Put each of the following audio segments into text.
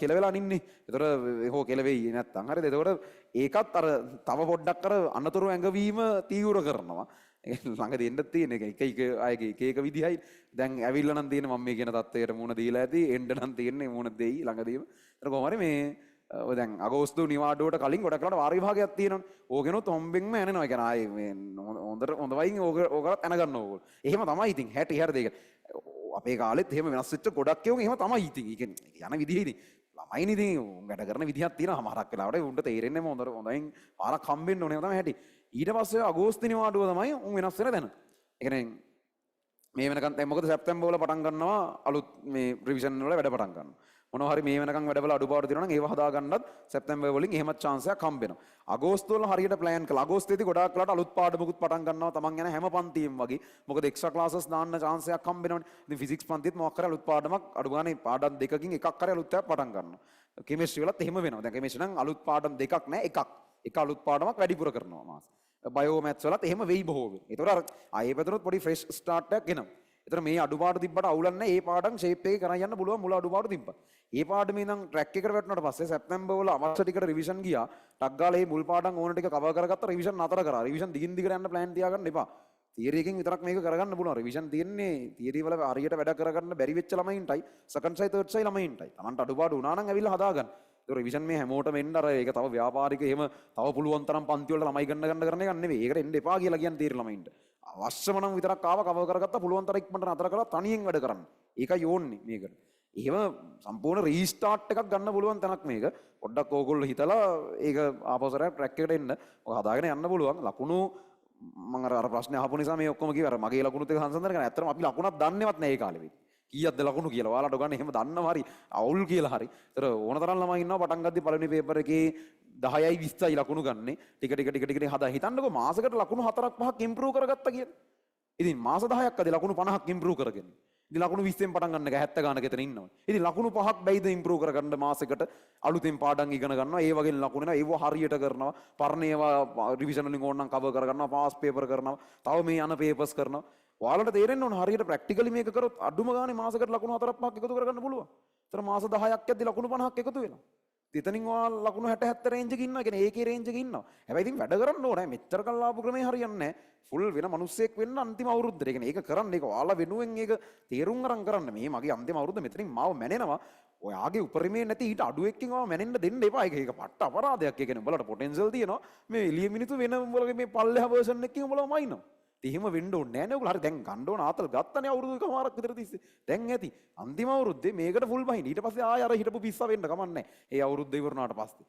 කෙලවෙලා අනින්නේ. ඒතර හෝ කෙලවෙයි නැත්තම් හරිද? ඒතකොට ඒකත් අර තව පොඩ්ඩක් අර අනතුරු ඇඟවීම තීව්‍ර කරනවා. ළඟ දෙන්න තියෙන එක එක අයගේ එක එක විදිහයි. දැන් ඇවිල්ලා නම් තියෙන මම මේ කියන තත්ත්වයට මුණ දීලා ඇති. එන්න නම් තියෙන්නේ මුණ දෙයි ළඟදීම. ඒතර කොහොම හරි මේ ඔය දැන් අගෝස්තු නිවාඩුවට කලින් ගොඩක් වෙලාවට වාර විභාගයක් තියෙනවනේ. ඕකෙනොත් හොම්බෙන්ම ඇනෙනවා. ඒ කියන්නේ ආයේ මේ හොඳ වයින් ඕකවත් ඇන ගන්න ඕගොල්ලෝ. එහෙම තමයි ඉතින් 60 හැරද ඒක. අපේ කාලෙත් එහෙම වෙනස් වෙච්ච ගොඩක් ඒවා එහෙම තමයි ඉතින්. ඒ කියන්නේ යන විදිහ ඉතින් ළමයිනේ ඉතින් වැඩ කරන විදිහක් තියෙනවා. හමාරක් වෙලාවට උන්ට තේරෙන්නේ හොඳයින් පාරක් හම්බෙන්න ඕනේ තමයි හැටි. ඊට පස්සේ අගෝස්තු නිවාඩුව තමයි උන් වෙනස් වෙන තැන. ඒ කියන්නේ මේ වෙනකන් දැන් මොකද සැප්තැම්බර් වල පටන් ගන්නවා අලුත් මේ රිවිෂන් වල වැඩ පටන් ගන්නවා. මොනවා හරි මේ වෙනකන් වැඩවල අඩුපාඩු තියෙනවා නම් ඒව හදා ගන්නත් සැප්තැම්බර් වලින් එහෙමත් chance එකක් හම්බ වෙනවා. අගෝස්තු වල හරියට plan කළා. අගෝස්තුවේදී ගොඩාක් වෙලාට අලුත් පාඩමකුත් පටන් ගන්නවා. තමන් යන හැම පන්තියෙම වගේ. මොකද එක්ස්ට්‍රා ක්ලාසස් දාන්න chance එකක් හම්බ වෙනවනේ. ඉතින් ෆිසික්ස් පන්තියේත් මොකක් කරේ අලුත් පාඩමක් අඩු ගානේ පාඩම් දෙකකින් එකක් කරේ අලුත් එකක් පටන් ගන්නවා. කෙමිස්ට්‍රි වලත් එහෙම වෙනවා. දැන් කෙමිස්ට්‍රි නම් අලුත් පාඩම් දෙකක් නෑ එකක්. එක අලුත් පාඩමක් වැඩිපුර කරනවා මාස. බයෝ මැත්ස් වලත් එහෙම වෙයි බොහෝ වෙයි. ඒතකොට අර ආයේ පැතුනොත් පොඩි ෆ්‍රෙෂ් ස්ටාර්ට් එකක් එනවා. ඒතර මේ අඩුපාඩු තිබ්බට අවුලක් නැහැ. ඒ පාඩම් ෂේප් එකේ කරන් යන්න පුළුවන් මුල අඩුපාඩු තිබ්බා. ඒ පාඩමේ ඉඳන් ට්‍රැක් එකට වැටුණාට පස්සේ සැප්තැම්බර් වල අවශ්‍ය ටිකට රිවිෂන් ගියා. ටක් ගාලා මේ මුල් පාඩම් ඕන ටික කවර් කරගත්ත රිවිෂන් නතර කරා. රිවිෂන් දිගින් දිගට යන්න ප්ලෑන් තියාගන්න එපා. තියරි එකෙන් විතරක් මේක කරගන්න පුළුවන්. රිවිෂන් තියෙන්නේ තියරි වල හරියට වැඩ කරගන්න බැරි වෙච්ච ළමයින්ටයි සෙකන්ඩ් සයි තර්ඩ් සයි ළමයින්ටයි. Tamanට අඩුපාඩු වුණා නම් ඇවිල්ලා හදාගන්න. ඒක රිවිෂන් මේ හැමෝටම එන්න අර ඒක තව ව්‍යාපාරික එහෙම තව පුළුවන් තරම් පන්ති වල ළමයි ගන්න කරන එක නෙවෙයි. ඒකට එන්න එපා කියලා කියන්නේ තියරි ළමයින්ට. අවශ්‍යම නම් විතරක් ආව කවර් කරගත්තා පුළුවන් තරම් ඉක්මනට නතර කරලා තනියෙන් වැඩ කරන්න. ඒකයි ඕන්නේ මේකට. එහෙම සම්පූර්ණ රීස්ටාර්ට් එකක් ගන්න පුළුවන් තැනක් මේක. පොඩ්ඩක් ඕගොල්ලෝ හිතලා ඒක ආපස්සට ට්‍රැක් එකට එන්න. ඔය හදාගෙන යන්න පුළුවන්. ලකුණු මම අර ප්‍රශ්නේ අහපු නිසා මේ ඔක්කොම කිව්වා. මගේ ලකුණුත් එක සංසන්දනය කරන. ඇත්තටම අපි ලකුණක් දන්නේවත් නැහැ ඒ කාලේ වෙයි. කීයක්ද ලකුණු කියලා. ඔයාලට ගන්න එහෙම දන්නවා හරි. අවුල් කියලා හරි. ඒතර ඕන තරම් ළමයි ඉන්නවා පටන් ගද්දි පළවෙනි පේපර් එකේ 10යි 20යි ලකුණු ගන්නෙ. ටික හදා හිතන්නකෝ මාසෙකට ලකුණු 4ක් 5ක් ඉම්ප්‍රූව් කරගත්තා කියලා. ඉතින් මාස 10ක් අද ලකුණු 50ක් ඉම්ප්‍රූව් කරගෙන. ඉතින් ලකුණු 20ෙන් පටන් ගන්න එක 70 ගානක එතන ඉන්නවා. ඉතින් ලකුණු 5ක් බැයිද ඉම්ප්‍රූව් කරගන්න මාසෙකට අලුතෙන් පාඩම් ඉගෙන ගන්නවා. ඒ වගේ ලකුණු එනවා. ඒව හරියට කරනවා. පරණ ඒවා රිවිෂන් වලින් ඕන නම් කවර් කරගන්නවා. පාස් පේපර් කරනවා. තව මේ යන පේපර්ස් කරනවා. ඔයාලට තේරෙන්න ඕන හරියට ප්‍රැක්ටිකලි මේක කරොත් අඩුම ගානේ මාසෙකට ලකුණු 4ක් 5ක් එකතු කරගන්න පුළුවන්. ඒතර මාස 10ක් යද්දි ලකුණු 50ක් එකතු වෙනවා. එතනින් ඔයාලා ලකුණු 60 70 රේන්ජ් එකේ ඉන්නවා. කියන්නේ ඒකේ රේන්ජ් එකේ ඉන්නවා. හැබැයි ඉතින් වැඩ කරන්න ඕනේ. මෙච්චර කල් ආපු ක්‍රමේ හරියන්නේ නැහැ. ෆුල් වෙන මිනිස්සෙක් වෙන්න අන්තිම අවුරුද්දේ. ඒ කියන්නේ ඒක කරන්න ඒක ඔයාලා වෙනුවෙන් ඒක තීරුම් අරන් කරන්න. මේ මගේ අන්තිම අවුරුද්ද මෙතනින් මාව මැනෙනවා. ඔයාගේ උපරිමේ නැති ඊට අඩු එක්කින් ඔයාව මැනෙන්න දෙන්න එපා. ඒක පට්ට අපරාධයක්. ඒ කියන්නේ උඹලට පොටෙන්ෂල් තියෙනවා. මේ එළිය මිනිත්තු වෙන උඹලගේ මේ පල්ලෙහා වර්ෂන් එකකින් උඹලව මයින්නවා. එහෙම වෙන්න ඕනේ නැහැ නේ ඔයගොල්ලෝ. හරි දැන් ගන්න ඕන ආතල් ගත්තනේ අවුරුදු එකමාරක් විතර තිස්සේ. දැන් ඇති. අන්තිම අවුරුද්දේ මේකට ෆුල් බහින්න. ඊට පස්සේ ආය අර හිටපු පිස්සා වෙන්න කමන්නේ නැහැ. ඒ අවුරුද්ද ඉවරනාට පස්සේ.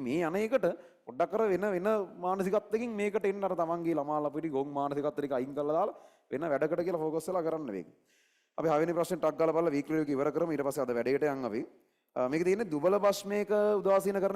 මේ අන එකට පොඩ්ඩක් අර වෙන මානසිකත්වයකින් මේකට එන්න අර තමන්ගේ ළමාලා පිටි ගොන් මානසිකත්වෙ ටික අයින් කරලා දාලා වෙන වැඩකට කියලා ફોකස් වෙලා කරන්න මේක. අපි 6 වෙනි ප්‍රශ්නේ ටක් ගාලා බලලා වීක්ලි එක ඉවර කරමු. ඊට පස්සේ අද වැඩේට යන් අපි. මේක තියෙන්නේ දුබල භස්මයක උදාසීන කරන